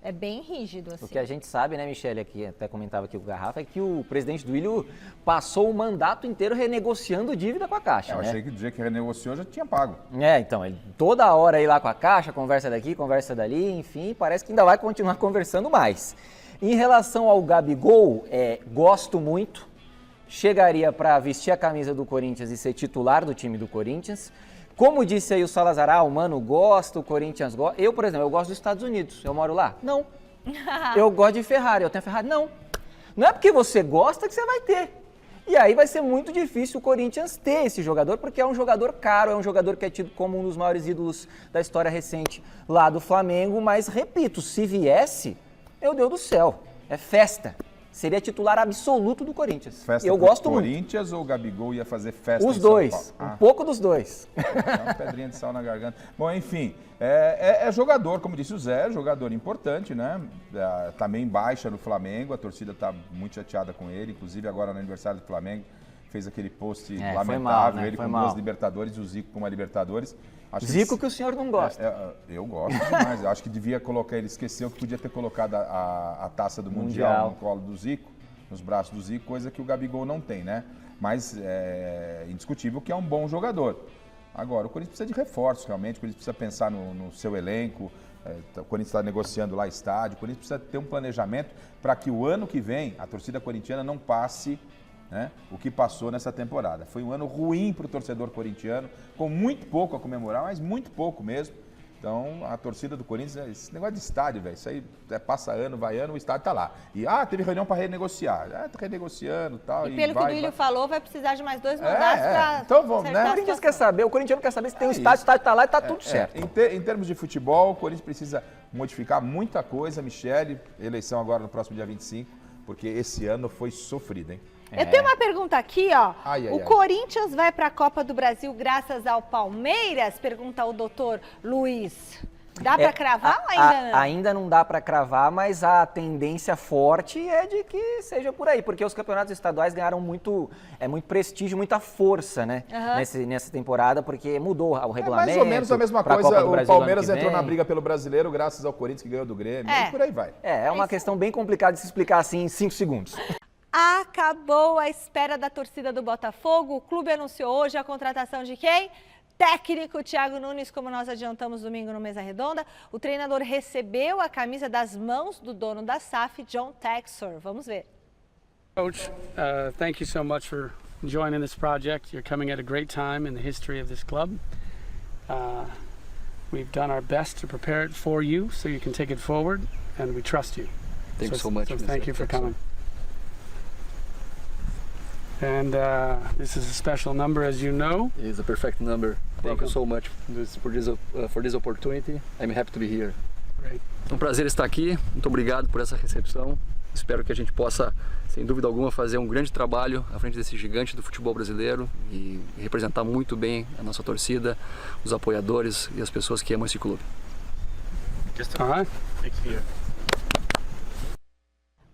é bem rígido, assim. O que a gente sabe, né, Michele, aqui, até comentava aqui com o Garrafa, é que o presidente Duílio passou o mandato inteiro renegociando dívida com a Caixa, Eu achei que do dia que renegociou já tinha pago. Então, ele toda hora aí lá com a Caixa, conversa daqui, conversa dali, enfim, parece que ainda vai continuar conversando mais. Em relação ao Gabigol, gosto muito, chegaria para vestir a camisa do Corinthians e ser titular do time do Corinthians. Como disse aí o Salazar, o Mano gosta, o Corinthians gosta. Eu, por exemplo, eu gosto dos Estados Unidos. Eu moro lá? Não. Eu gosto de Ferrari. Eu tenho Ferrari? Não. Não é porque você gosta que você vai ter. E aí vai ser muito difícil o Corinthians ter esse jogador, porque é um jogador caro, é um jogador que é tido como um dos maiores ídolos da história recente lá do Flamengo. Mas, repito, se viesse, meu Deus do céu, é festa. Seria titular absoluto do Corinthians. Festa eu gosto muito. Corinthians ou o Gabigol ia fazer festa Os em São dois, Paulo? um pouco dos dois. É uma pedrinha de sal na garganta. Bom, enfim, é jogador, como disse o Zé, jogador importante, né? Também baixa no Flamengo, a torcida está muito chateada com ele, inclusive agora no aniversário do Flamengo, fez aquele post lamentável, foi mal, né? Ele com duas Libertadores e o Zico com uma Libertadores. Zico que o senhor não gosta. Eu gosto demais, eu acho que devia colocar, ele esqueceu que podia ter colocado a taça do Mundial no colo do Zico, nos braços do Zico, coisa que o Gabigol não tem, né? Mas é indiscutível que é um bom jogador. Agora, o Corinthians precisa de reforços, realmente, o Corinthians precisa pensar no seu elenco, o Corinthians está negociando lá estádio, o Corinthians precisa ter um planejamento para que o ano que vem a torcida corintiana não passe, né, o que passou nessa temporada. Foi um ano ruim para o torcedor corintiano, com muito pouco a comemorar, mas muito pouco mesmo. Então, a torcida do Corinthians, esse negócio de estádio, velho, isso aí passa ano, vai ano, o estádio tá lá. E, teve reunião para renegociar. Tá renegociando e tal. E pelo que o Duílio falou, vai precisar de mais 2 mandatos para... Então vamos, né? O Corinthians quer saber, o corintiano quer saber se tem um estádio, o estádio tá lá e tá tudo certo. Em termos de futebol, o Corinthians precisa modificar muita coisa. Michele, eleição agora no próximo dia 25, porque esse ano foi sofrido, hein? Eu tenho uma pergunta aqui, ó. O Corinthians vai para a Copa do Brasil graças ao Palmeiras? Pergunta o doutor Luiz. Dá para cravar ou ainda não? Ainda não dá para cravar, mas a tendência forte é de que seja por aí, porque os campeonatos estaduais ganharam muito prestígio, muita força, né? Nessa temporada, porque mudou o regulamento. Mais ou menos a mesma coisa, o Palmeiras entrou na briga pelo Brasileiro graças ao Corinthians que ganhou do Grêmio, e por aí vai. É uma questão bem complicada de se explicar assim em 5 segundos. Acabou a espera da torcida do Botafogo. O clube anunciou hoje a contratação de quem? Técnico Thiago Nunes, como nós adiantamos domingo no Mesa Redonda. O treinador recebeu a camisa das mãos do dono da SAF, John Textor. Vamos ver. Coach, thank you so much for joining this project. You're coming at a great time in the history of this club. We've done our best to prepare it for you so you can take it forward, and we trust you. Thank you so much. So thank you for coming. And this is a special number, as you know. It is a perfect number. Thank you so much for this opportunity. I'm happy to be here. Great. É um prazer estar aqui. Muito obrigado por essa recepção. Espero que a gente possa, sem dúvida alguma, fazer um grande trabalho à frente desse gigante do futebol brasileiro e representar muito bem a nossa torcida, os apoiadores e as pessoas que amam esse clube.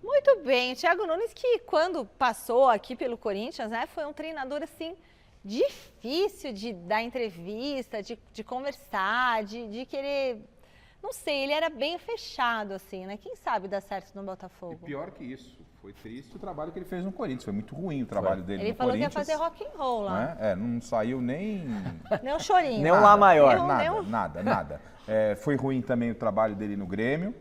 Muito bem, o Thiago Nunes, que quando passou aqui pelo Corinthians, né, foi um treinador assim difícil de dar entrevista, de conversar, de querer, não sei, ele era bem fechado assim, né? Quem sabe dar certo no Botafogo. E pior que isso, foi triste o trabalho que ele fez no Corinthians, foi muito ruim o trabalho dele ele no Corinthians. Ele falou que ia fazer rock and roll lá. Não saiu nem um chorinho. Nem um lá maior. Nada. Foi ruim também o trabalho dele no Grêmio.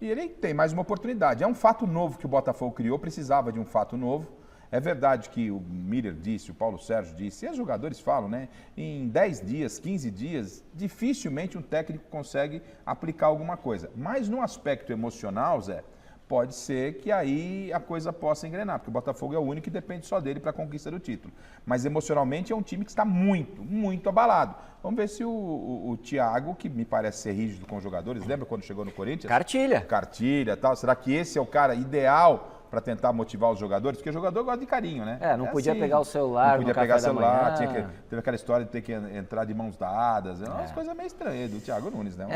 E ele tem mais uma oportunidade. É um fato novo que o Botafogo criou, precisava de um fato novo. É verdade que o Miller disse, o Paulo Sérgio disse, e os jogadores falam, né? Em 10 dias, 15 dias, dificilmente um técnico consegue aplicar alguma coisa. Mas no aspecto emocional, Zé, pode ser que aí a coisa possa engrenar, porque o Botafogo é o único que depende só dele para a conquista do título. Mas emocionalmente é um time que está muito abalado. Vamos ver se o Thiago, que me parece ser rígido com os jogadores, lembra quando chegou no Corinthians? Cartilha e tal. Será que esse é o cara ideal para tentar motivar os jogadores? Porque o jogador gosta de carinho, né? Não podia pegar o celular, não podia pegar o celular, teve aquela história de ter que entrar de mãos dadas. É umas coisas meio estranhas do Thiago Nunes, né?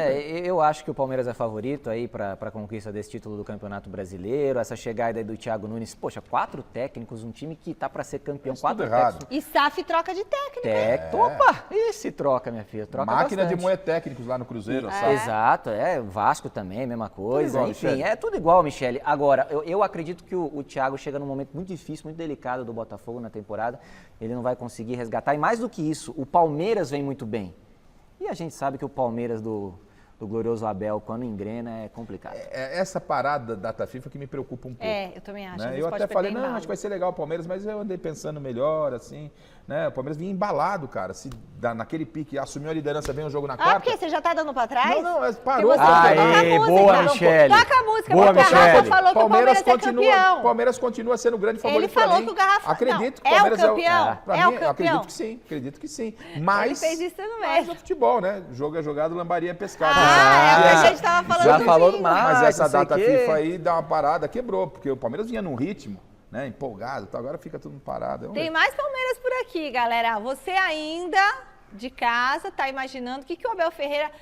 Eu acho que o Palmeiras é favorito aí para a conquista desse título do Campeonato Brasileiro. Essa chegada aí do Thiago Nunes, poxa, 4 técnicos, um time que tá para ser campeão, 4 técnicos. E SAF troca de técnico. Opa, esse troca, minha filha, troca Máquina bastante. de moer técnicos lá no Cruzeiro, Exato, o Vasco também, mesma coisa. Igual, enfim, Michele. é tudo igual, Michele. Agora, eu acredito que o Thiago chega num momento muito difícil, muito delicado do Botafogo na temporada. Ele não vai conseguir resgatar. E mais do que isso, o Palmeiras vem muito bem. E a gente sabe que o Palmeiras do glorioso Abel, quando engrena, é complicado. Essa parada da data FIFA que me preocupa um pouco. Eu também acho. Né? Eu até falei, acho que vai ser legal o Palmeiras, mas eu andei pensando melhor, assim, né? O Palmeiras vinha embalado, cara. Se naquele pique, assumiu a liderança, vem um jogo na quarta. Porque você já tá dando pra trás? Não, parou. Boa, Michele. Toca a música. Boa, Michele. Falou que o Palmeiras é campeão. O Palmeiras continua sendo o grande favorito. Ele falou que o Garrafa... Acredito que o Palmeiras é o campeão. É o campeão. Acredito que sim. Mas... Ele fez isso no Mas é futebol, né? Jogo é jogado, lambaria é pescado. A gente tava falando já falou mais. Mas essa data FIFA aí dá uma parada, quebrou, porque o Palmeiras vinha num ritmo, né, empolgado, agora fica tudo parado. Tem mais Palmeiras por aqui, galera. Você ainda de casa tá imaginando o que o Abel Ferreira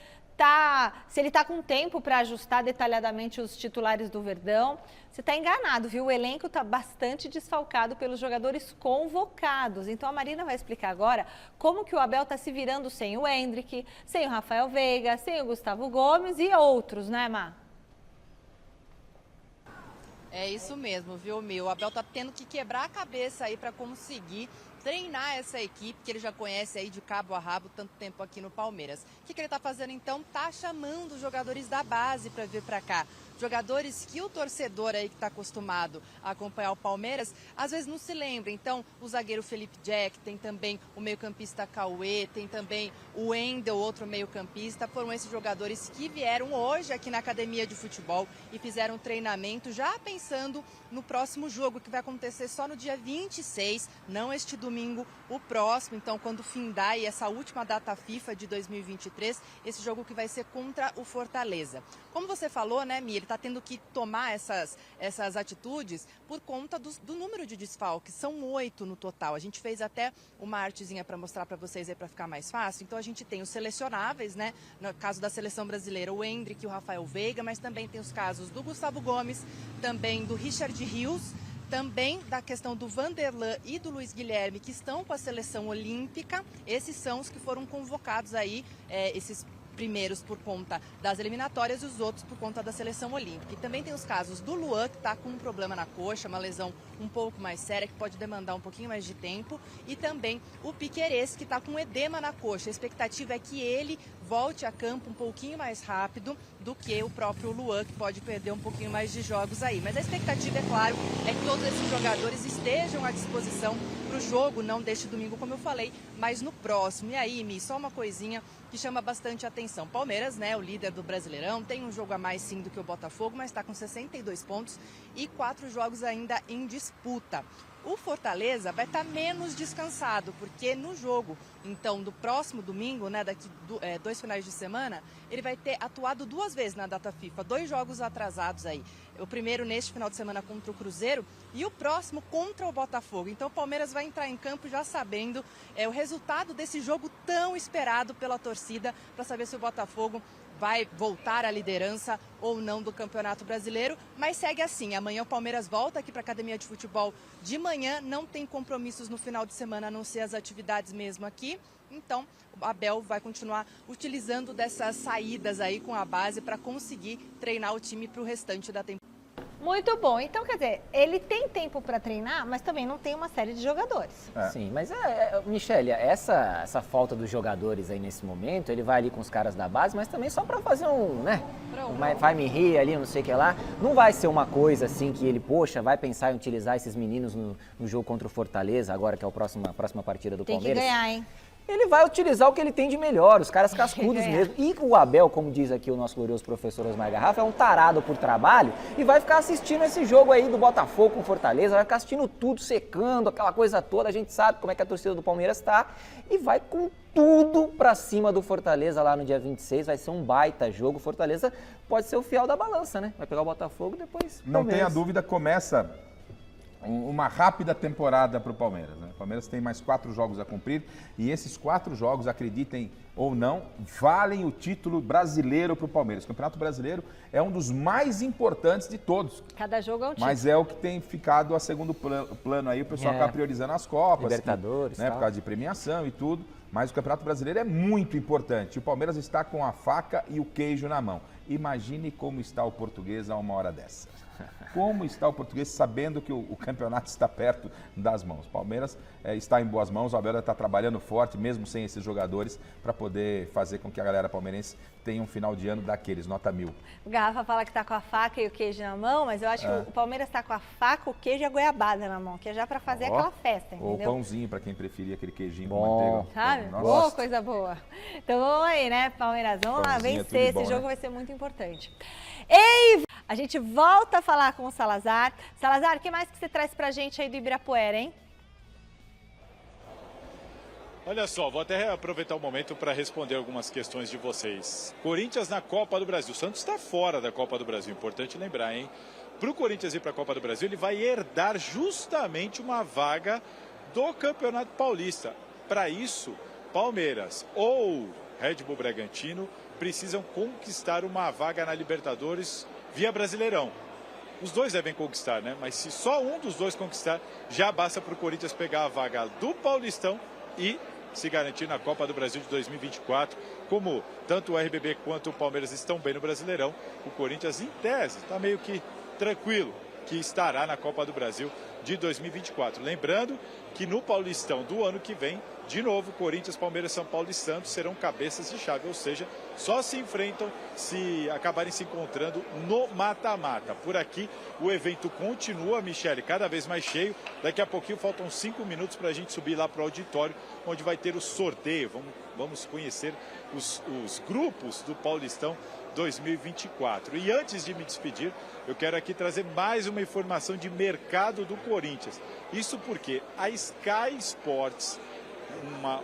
se ele tá com tempo para ajustar detalhadamente os titulares do Verdão. Você tá enganado, viu? O elenco tá bastante desfalcado pelos jogadores convocados. Então a Marina vai explicar agora como que o Abel tá se virando sem o Hendrick, sem o Rafael Veiga, sem o Gustavo Gomes e outros, né, Má? É isso mesmo, viu, meu? O Abel tá tendo que quebrar a cabeça aí para conseguir treinar essa equipe que ele já conhece aí de cabo a rabo tanto tempo aqui no Palmeiras. O que ele tá fazendo então? Tá chamando os jogadores da base para vir para cá. Jogadores que o torcedor aí que está acostumado a acompanhar o Palmeiras, às vezes não se lembra. Então, o zagueiro Felipe Jack, tem também o meio-campista Cauê, tem também o Wendel, outro meio-campista. Foram esses jogadores que vieram hoje aqui na academia de futebol e fizeram treinamento já pensando no próximo jogo, que vai acontecer só no dia 26, não este domingo, o próximo. Então, quando findar aí essa última data FIFA de 2023, esse jogo que vai ser contra o Fortaleza. Como você falou, né, Mi, ele está tendo que tomar essas atitudes por conta do número de desfalques. São 8 no total. A gente fez até uma artezinha para mostrar para vocês aí para ficar mais fácil. Então a gente tem os selecionáveis, né? No caso da seleção brasileira, o Hendrick e o Rafael Veiga, mas também tem os casos do Gustavo Gomes, também do Richard Rios, também da questão do Vanderlan e do Luiz Guilherme, que estão com a seleção olímpica. Esses são os que foram convocados aí, esses primeiros por conta das eliminatórias e os outros por conta da seleção olímpica. E também tem os casos do Luan, que está com um problema na coxa, uma lesão um pouco mais séria, que pode demandar um pouquinho mais de tempo. E também o Piquerez, que está com edema na coxa. A expectativa é que ele volte a campo um pouquinho mais rápido do que o próprio Luan, que pode perder um pouquinho mais de jogos aí. Mas a expectativa, é claro, é que todos esses jogadores estejam à disposição para o jogo, não deste domingo, como eu falei, mas no próximo. E aí, Mi, só uma coisinha que chama bastante atenção. Palmeiras, né, o líder do Brasileirão, tem um jogo a mais sim do que o Botafogo, mas está com 62 pontos e 4 jogos ainda em disputa. O Fortaleza vai estar menos descansado, porque no jogo, então, do próximo domingo, né, daqui 2 finais de semana, ele vai ter atuado 2 vezes na data FIFA, 2 jogos atrasados aí. O primeiro neste final de semana contra o Cruzeiro e o próximo contra o Botafogo. Então o Palmeiras vai entrar em campo já sabendo o resultado desse jogo tão esperado pela torcida, para saber se o Botafogo vai voltar à liderança ou não do Campeonato Brasileiro, mas segue assim. Amanhã o Palmeiras volta aqui para a Academia de Futebol de manhã, não tem compromissos no final de semana, a não ser as atividades mesmo aqui. Então, o Abel vai continuar utilizando dessas saídas aí com a base para conseguir treinar o time para o restante da temporada. Muito bom. Então, quer dizer, ele tem tempo para treinar, mas também não tem uma série de jogadores. Sim, mas, Michele, essa falta dos jogadores aí nesse momento, ele vai ali com os caras da base, mas também só para fazer vai me rir ali, não sei o que lá. Não vai ser uma coisa assim que ele, vai pensar em utilizar esses meninos no jogo contra o Fortaleza, agora que é a próxima partida do Palmeiras. Tem que ganhar, hein? Ele vai utilizar o que ele tem de melhor, os caras cascudos mesmo. E o Abel, como diz aqui o nosso glorioso professor Osmar Garrafa, é um tarado por trabalho e vai ficar assistindo esse jogo aí do Botafogo com Fortaleza, vai ficar assistindo tudo, secando, aquela coisa toda. A gente sabe como é que a torcida do Palmeiras tá e vai com tudo pra cima do Fortaleza lá no dia 26. Vai ser um baita jogo. Fortaleza pode ser o fiel da balança, né? Vai pegar o Botafogo depois. Não tenha dúvida, começa uma rápida temporada para o Palmeiras, né? O Palmeiras tem mais 4 jogos a cumprir e esses 4 jogos, acreditem ou não, valem o título brasileiro para o Palmeiras. O Campeonato Brasileiro é um dos mais importantes de todos. Cada jogo é um título. Mas é o que tem ficado a segundo plano aí, o pessoal acaba priorizando as Copas. Libertadores, né, por causa de premiação e tudo. Mas o Campeonato Brasileiro é muito importante. O Palmeiras está com a faca e o queijo na mão. Imagine como está o Português a uma hora dessa. Como está o Português sabendo que o campeonato está perto das mãos? O Palmeiras está em boas mãos, o Abel está trabalhando forte, mesmo sem esses jogadores, para poder fazer com que a galera palmeirense tenha um final de ano daqueles, nota 1000. O Garrafa fala que está com a faca e o queijo na mão, mas eu acho que o Palmeiras está com a faca, o queijo e a goiabada na mão, que é já para fazer aquela festa, entendeu? Ou pãozinho, para quem preferia aquele queijinho com manteiga. Sabe? Boa, coisa boa. Então vamos aí, né, Palmeiras? Vamos lá, vencer. Esse jogo vai ser muito importante. Ei, a gente volta a falar com o Salazar. Salazar, o que mais que você traz pra gente aí do Ibirapuera, hein? Olha só, vou até aproveitar o momento para responder algumas questões de vocês. Corinthians na Copa do Brasil. O Santos está fora da Copa do Brasil, importante lembrar, hein? Para o Corinthians ir para a Copa do Brasil, ele vai herdar justamente uma vaga do Campeonato Paulista. Para isso, Palmeiras ou Red Bull Bragantino precisam conquistar uma vaga na Libertadores via Brasileirão. Os dois devem conquistar, né? Mas se só um dos dois conquistar, já basta para o Corinthians pegar a vaga do Paulistão e se garantir na Copa do Brasil de 2024. Como tanto o RBB quanto o Palmeiras estão bem no Brasileirão, o Corinthians, em tese, está meio que tranquilo que estará na Copa do Brasil de 2024. Lembrando que no Paulistão do ano que vem, de novo, Corinthians, Palmeiras, São Paulo e Santos serão cabeças de chave, ou seja, só se enfrentam se acabarem se encontrando no mata-mata. Por aqui, o evento continua, Michele, cada vez mais cheio. Daqui a pouquinho faltam 5 minutos para a gente subir lá para o auditório, onde vai ter o sorteio. Vamos conhecer os grupos do Paulistão 2024. E antes de me despedir, eu quero aqui trazer mais uma informação de mercado do Corinthians. Isso porque a Sky Sports,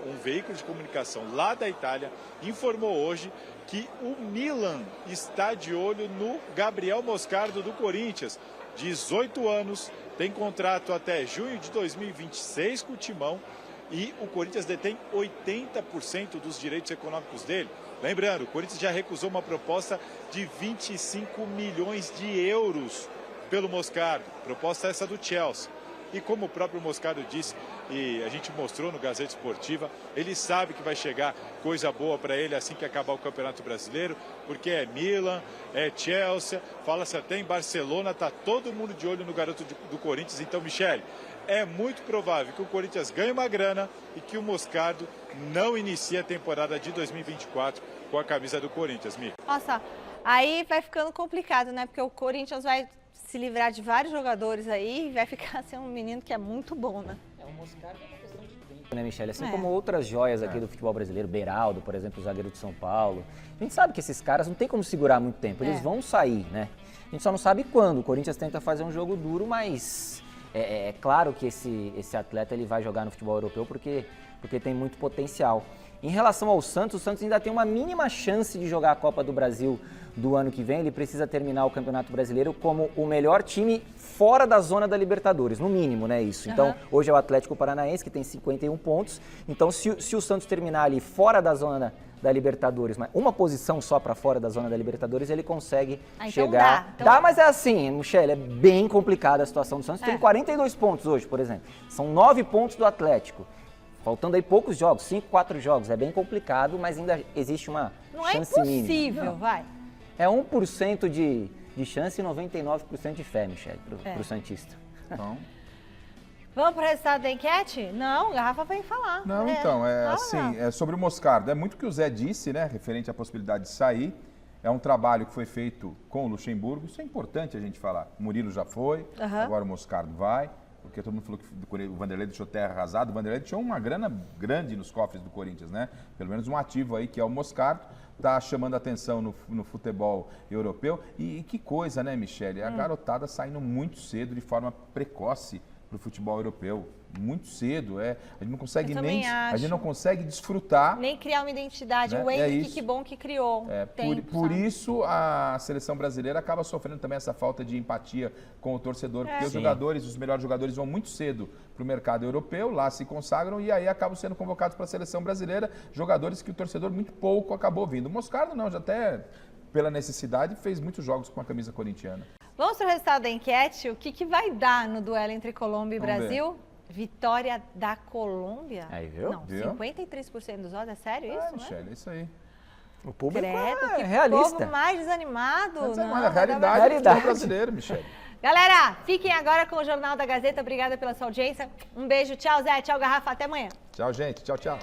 um veículo de comunicação lá da Itália, informou hoje que o Milan está de olho no Gabriel Moscardo do Corinthians. 18 anos, tem contrato até junho de 2026 com o Timão e o Corinthians detém 80% dos direitos econômicos dele. Lembrando, o Corinthians já recusou uma proposta de 25 milhões de euros pelo Moscardo. Proposta essa do Chelsea. E como o próprio Moscardo disse, e a gente mostrou no Gazeta Esportiva, ele sabe que vai chegar coisa boa para ele assim que acabar o Campeonato Brasileiro, porque é Milan, é Chelsea, fala-se até em Barcelona, tá todo mundo de olho no garoto do Corinthians. Então, Michele, é muito provável que o Corinthians ganhe uma grana e que o Moscardo não inicie a temporada de 2024 com a camisa do Corinthians, Mi. Nossa, aí vai ficando complicado, né? Porque o Corinthians vai se livrar de vários jogadores aí e vai ficar assim um menino que é muito bom, né? O Moscardo é uma questão de tempo, né, Michele? Assim como outras joias aqui do futebol brasileiro, Beraldo, por exemplo, o zagueiro de São Paulo. A gente sabe que esses caras não tem como segurar muito tempo, eles vão sair, né? A gente só não sabe quando. O Corinthians tenta fazer um jogo duro, mas É claro que esse atleta ele vai jogar no futebol europeu porque tem muito potencial. Em relação ao Santos, o Santos ainda tem uma mínima chance de jogar a Copa do Brasil do ano que vem. Ele precisa terminar o Campeonato Brasileiro como o melhor time fora da zona da Libertadores, no mínimo, né, isso. Então, hoje é o Atlético Paranaense, que tem 51 pontos. Então, se o Santos terminar ali fora da zona da Libertadores, mas uma posição só para fora da zona da Libertadores, ele consegue chegar. Dá, mas é assim, Michele, é bem complicada a situação do Santos. Tem 42 pontos hoje, por exemplo. São 9 pontos do Atlético. Faltando aí poucos jogos, 4 jogos. É bem complicado, mas ainda existe uma chance mínima. Não é impossível, vai. É 1% de chance e 99% de fé, Michele, pro Santista. Então... Vamos para o resultado da enquete? Não, a Rafa vem falar. Não, sobre o Moscardo. É muito o que o Zé disse, né, referente à possibilidade de sair. É um trabalho que foi feito com o Luxemburgo. Isso é importante a gente falar. O Murilo já foi, agora o Moscardo vai. Porque todo mundo falou que o Vanderlei deixou terra arrasada. O Vanderlei deixou uma grana grande nos cofres do Corinthians, né? Pelo menos um ativo aí, que é o Moscardo. Está chamando atenção no futebol europeu. E que coisa, né, Michele? A garotada saindo muito cedo, de forma precoce, para o futebol europeu. Muito cedo. A gente não consegue a gente não consegue desfrutar. Nem criar uma identidade. Né? O Henrique, que bom que criou. Por isso a seleção brasileira acaba sofrendo também essa falta de empatia com o torcedor, porque os melhores jogadores vão muito cedo para o mercado europeu, lá se consagram e aí acabam sendo convocados para a seleção brasileira, jogadores que o torcedor muito pouco acabou vindo. O Moscardo não, já até pela necessidade fez muitos jogos com a camisa corintiana. Vamos para o resultado da enquete. O que vai dar no duelo entre Colômbia e Brasil? Vitória da Colômbia? Aí, viu? Não, 53% dos votos. É sério isso, Michele, é isso aí. O público é realista. O povo mais desanimado. A realidade do brasileiro, Michele. Galera, fiquem agora com o Jornal da Gazeta. Obrigada pela sua audiência. Um beijo. Tchau, Zé. Tchau, Garrafa. Até amanhã. Tchau, gente. Tchau, tchau.